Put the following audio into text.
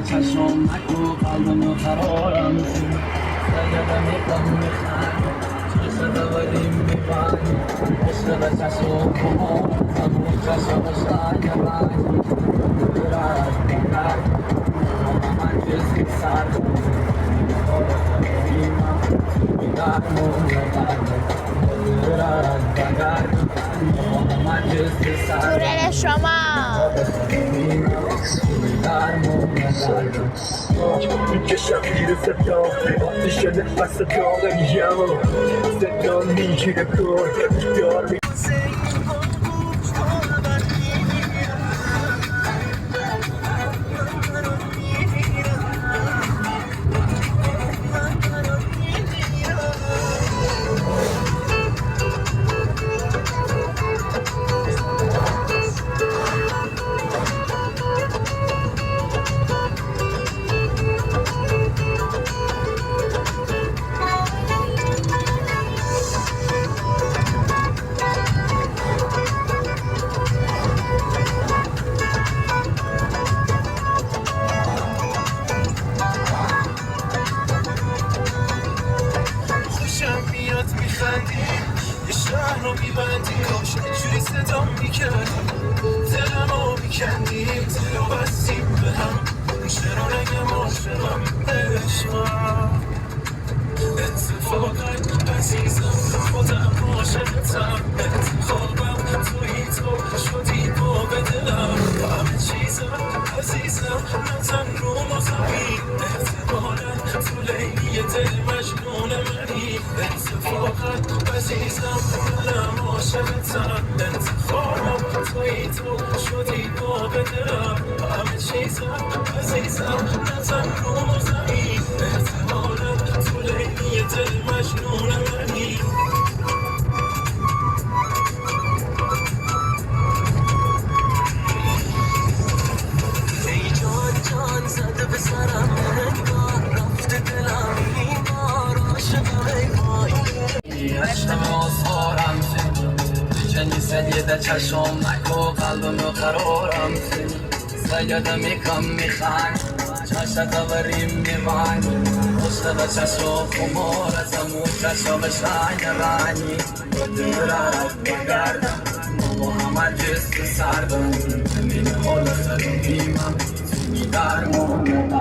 چشم نکو قلبم قرارم سیدم غم میخند چشم دوریم میبانی عشق چشم کما همون چشم شای رنگ برد بگرد من جزی سر بیدار مونگرد برد بگرد من جزی سر سورر شما میکشم زیر صدا آتش نفس دارم صدا میگیره کار بیدار خوشم میاد میخندی یه شهر رو میبندی کاش اینجوری صدا میکردی دلمو میکندی دلو بستیم به هم چرا نگم عاشقم عشقم اتفاقا عزیزم خودم عاشقتم انتخابم تویی تو شدی با به دلم همه چیزم عزیزم نزن رو مزمی احتمالا تو لیلی دل مجنون منی اتفاقا عزیزم دلم عاشقتم انتخابم تویی تو شدی با به دلم همه چیزم عزیزم نزن رو مزمی احتمالا تو لیلی دل مجنون منی ای جان جان زده به سرم انگار رفته دلم این بار عاشقم ای وای عشقم آزارم کنی سید چشم نکو قلبم قرارم سیدم کم میخند چشت دوریم میبانی عشق چشم خمار از امون چشم شای رنگی برد بگردم محمد جست سردم زمین حال خرمیمم در مونم